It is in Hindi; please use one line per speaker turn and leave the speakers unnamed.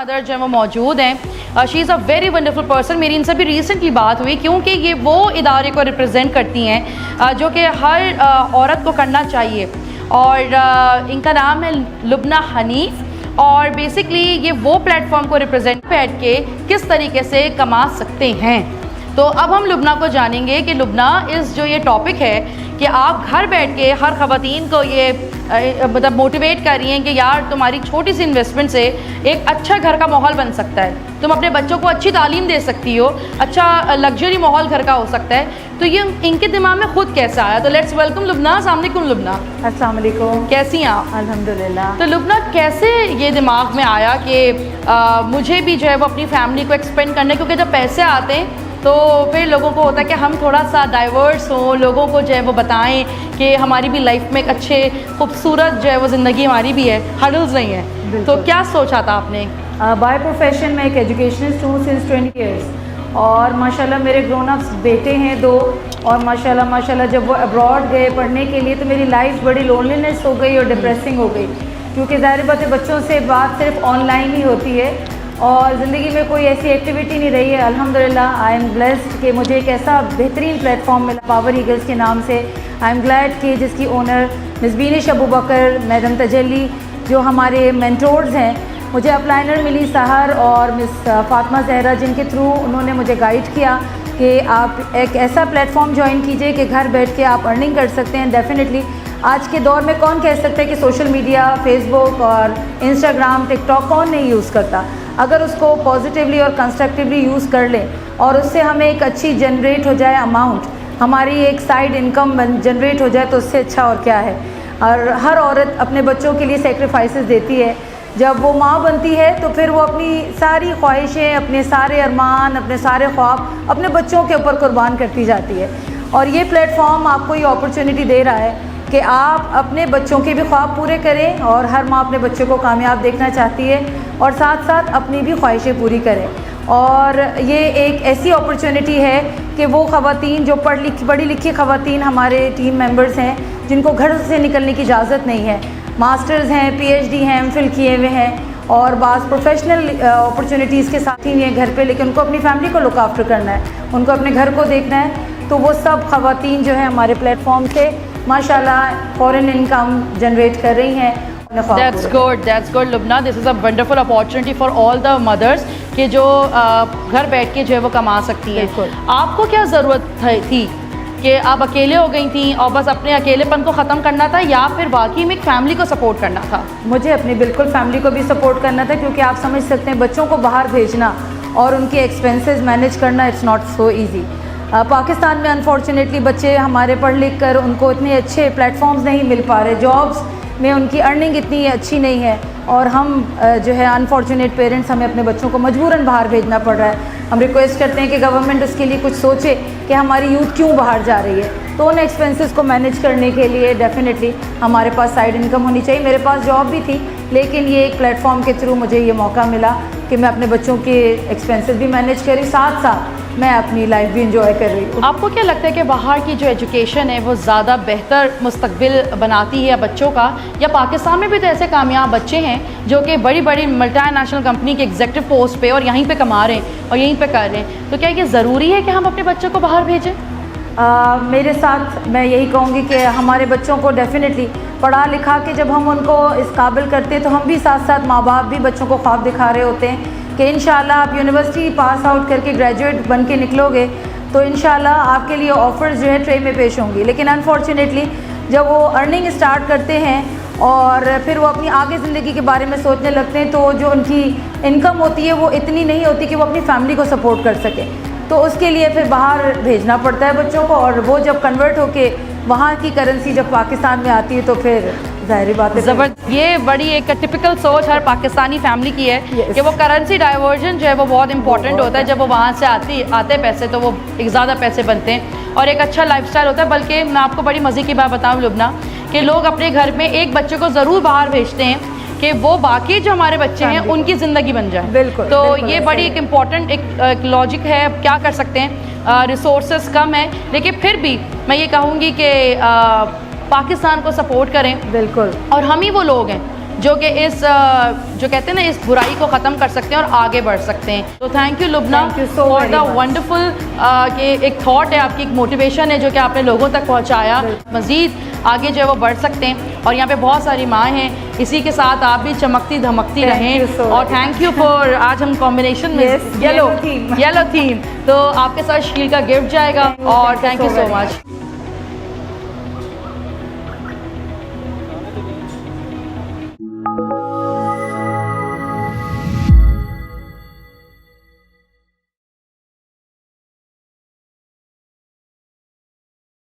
मदर जो है वो मौजूद हैं। She is a very wonderful person. मेरी इनसे भी रिसेंटली बात हुई, क्योंकि ये वो इदारे को रिप्रेजेंट करती हैं जो कि हर औरत को करना चाहिए। और इनका नाम है लुबना हनीफ, और बेसिकली ये वो प्लेटफॉर्म को रिप्रेजेंट बैठ के किस तरीके से कमा सकते हैं। तो अब हम लुबना को जानेंगे कि लुबना इस जो ये टॉपिक है कि आप घर बैठ के हर ख़वातीन को ये मतलब मोटिवेट कर रही हैं कि यार तुम्हारी छोटी सी इन्वेस्टमेंट से एक अच्छा घर का माहौल बन सकता है, तुम अपने बच्चों को अच्छी तालीम दे सकती हो, अच्छा लग्जरी माहौल घर का हो सकता है। तो ये इनके दिमाग में खुद कैसा आया? तो लेट्स वेलकम लुबना। अस्सलाम वालेकुम लुबना।
अस्सलाम वालेकुम।
कैसी हैं आप?
अल्हम्दुलिल्लाह।
तो लुबना कैसे ये दिमाग में आया कि मुझे भी जो है वो अपनी फैमिली को एक्सपेंड करना है, क्योंकि जब पैसे आते हैं तो फिर लोगों को होता है कि हम थोड़ा सा डाइवर्स हों, लोगों को जो है वो बताएं कि हमारी भी लाइफ में एक अच्छे खूबसूरत जो है वो ज़िंदगी हमारी भी है, हर्डल्स नहीं है। तो क्या सोचा था आपने?
बाय प्रोफेशन मैं एक एजुकेशनिस्ट हूँ सिंस 20 ईयर्स, और माशाल्लाह मेरे ग्रोन अप्स बेटे हैं 2, और माशाल्लाह जब वो अब्रॉड गए पढ़ने के लिए तो मेरी लाइफ बड़ी लोनलीनेस हो गई और डिप्रेसिंग हो गई, क्योंकि ज़ाहिर बात है बच्चों से बात सिर्फ ऑनलाइन ही होती है और ज़िंदगी में कोई ऐसी एक्टिविटी नहीं रही है। अल्हम्दुलिल्लाह आई एम ब्लेस्ड कि मुझे एक ऐसा बेहतरीन प्लेटफॉर्म मिला पावर ईगल्स के नाम से। आई एम ग्लैड कि जिसकी ओनर मिस बीनिश अबू बकर, मैडम तजल्ली जो हमारे मेंटोर्स हैं, मुझे अपलाइनर मिली सहर और मिस फातिमा जहरा, जिनके थ्रू उन्होंने मुझे गाइड किया कि आप एक ऐसा प्लेटफॉर्म ज्वाइन कीजिए कि घर बैठ के आप अर्निंग कर सकते हैं। डेफिनेटली आज के दौर में कौन कह सकता है कि सोशल मीडिया, फेसबुक और इंस्टाग्राम, टिकटॉक कौन नहीं यूज़ करता। अगर उसको पॉजिटिवली और कंस्ट्रक्टिवली यूज़ कर लें और उससे हमें एक अच्छी जनरेट हो जाए अमाउंट, हमारी एक साइड इनकम जनरेट हो जाए, तो उससे अच्छा और क्या है। और हर औरत अपने बच्चों के लिए सेक्रीफाइसेस देती है। जब वो माँ बनती है तो फिर वो अपनी सारी ख्वाहिशें, अपने सारे अरमान, अपने सारे ख्वाब अपने बच्चों के ऊपर कुर्बान करती जाती है। और ये प्लेटफॉर्म आपको ये अपॉर्चुनिटी दे रहा है कि आप अपने बच्चों के भी ख्वाब पूरे करें, और हर माँ अपने बच्चों को कामयाब देखना चाहती है, और साथ साथ अपनी भी ख्वाहिशें पूरी करें। और ये एक ऐसी अपॉर्चुनिटी है कि वो ख़वातीन जो पढ़ी लिखी ख़वातीन हमारे टीम मेंबर्स हैं, जिनको घर से निकलने की इजाज़त नहीं है, मास्टर्स हैं, PhD हैं, MPhil किए हुए हैं, और बाज़ प्रोफेशनल अपॉर्चुनिटीज़ के साथ ही हैं घर पे, लेकिन उनको अपनी फैमिली को लुक आफ्टर करना है, उनको अपने घर को देखना है। तो वो सब ख़वातीन जो है हमारे प्लेटफॉर्म से माशाल्लाह फॉरेन इनकम जनरेट कर रही हैं।
That's good Lubna. This is a wonderful opportunity for all the mothers कि जो घर बैठ के जो है वो कमा सकती हैं। आपको क्या ज़रूरत थी कि आप अकेले हो गई थी और बस अपने अकेलेपन को ख़त्म करना था, या फिर वाकई में एक फ़ैमिली को सपोर्ट करना था?
मुझे अपनी बिल्कुल फैमिली को भी सपोर्ट करना था, क्योंकि आप समझ सकते हैं बच्चों को बाहर भेजना और उनके एक्सपेंसेस मैनेज करना it's not so easy. Pakistan में अनफॉर्चुनेटली बच्चे हमारे पढ़ लिख कर उनको इतने अच्छे प्लेटफॉर्म्स नहीं मिल पा रहे, जॉब्स में उनकी अर्निंग इतनी अच्छी नहीं है, और हम जो है अनफॉर्चुनेट पेरेंट्स, हमें अपने बच्चों को मजबूरन बाहर भेजना पड़ रहा है। हम रिक्वेस्ट करते हैं कि गवर्नमेंट उसके लिए कुछ सोचे कि हमारी यूथ क्यों बाहर जा रही है। तो उन एक्सपेंसेस को मैनेज करने के लिए डेफिनेटली हमारे पास साइड इनकम होनी चाहिए। मेरे पास जॉब भी थी, लेकिन ये एक प्लेटफॉर्म के थ्रू मुझे ये मौका मिला कि मैं अपने बच्चों के एक्सपेंसेस भी मैनेज करी, साथ साथ मैं अपनी लाइफ भी इंजॉय कर रही हूँ।
आपको क्या लगता है कि बाहर की जो एजुकेशन है वो ज़्यादा बेहतर मुस्तकबिल बनाती है बच्चों का, या पाकिस्तान में भी तो ऐसे कामयाब बच्चे हैं जो कि बड़ी बड़ी मल्टीनेशनल कंपनी के एग्जीक्यूटिव पोस्ट पे और यहीं पे कमा रहे हैं और यहीं पे कर रहे हैं? तो क्या ये ज़रूरी है कि हम अपने बच्चों को बाहर भेजें?
मेरे साथ मैं यही कहूँगी कि हमारे बच्चों को डेफिनेटली पढ़ा लिखा के जब हम उनको इस काबिल करते हैं, तो हम भी साथ साथ माँ बाप भी बच्चों को ख्वाब दिखा रहे होते हैं कि इंशाल्लाह आप यूनिवर्सिटी पास आउट करके ग्रेजुएट बन के निकलोगे तो इंशाल्लाह आपके लिए ऑफ़र्स जो है ट्रे में पेश होंगी। लेकिन अनफॉर्चुनेटली जब वो अर्निंग स्टार्ट करते हैं और फिर वो अपनी आगे ज़िंदगी के बारे में सोचने लगते हैं, तो जो उनकी इनकम होती है वो इतनी नहीं होती कि वो अपनी फैमिली को सपोर्ट कर सकें। तो उसके लिए फिर बाहर भेजना पड़ता है बच्चों को, और वो जब कन्वर्ट होके वहाँ की करेंसी जब पाकिस्तान में आती है तो फिर ज़ाहिर बात है
ज़बरदस्त। ये बड़ी एक टिपिकल सोच हर पाकिस्तानी फैमिली की है कि वो करेंसी डाइवर्जन जो है वो बहुत इंपॉर्टेंट होता है। जब वो वहाँ से आते पैसे तो वो एक ज़्यादा पैसे बनते हैं और एक अच्छा लाइफस्टाइल होता है। बल्कि मैं आपको बड़ी मज़े की बात बताऊँ लुबना, कि लोग अपने घर में एक बच्चे को ज़रूर बाहर भेजते हैं कि वो बाकी जो हमारे बच्चे हैं उनकी ज़िंदगी बन जाए।
बिल्कुल।
तो ये बड़ी एक इम्पॉर्टेंट एक लॉजिक है। क्या कर सकते हैं, रिसोर्सेज कम है, लेकिन फिर भी मैं ये कहूँगी कि पाकिस्तान को सपोर्ट करें।
बिल्कुल।
और हम ही वो लोग हैं जो कि इस जो कहते हैं ना इस बुराई को ख़त्म कर सकते हैं और आगे बढ़ सकते हैं। तो thank you Lubna
Thank you so
for
very
the
much.
Wonderful कि एक थॉट है आपकी, एक मोटिवेशन है जो कि आपने लोगों तक पहुंचाया। मज़ीद आगे जो है वो बढ़ सकते हैं और यहाँ पे बहुत सारी माँ हैं, इसी के साथ आप भी चमकती धमकती
Thank
रहें।
you so
और
much.
थैंक यू फॉर आज हम कॉम्बिनेशन में
Yes, yellow theme.
तो आपके साथ शील का गिफ्ट जाएगा और thank you so
very
much.
much.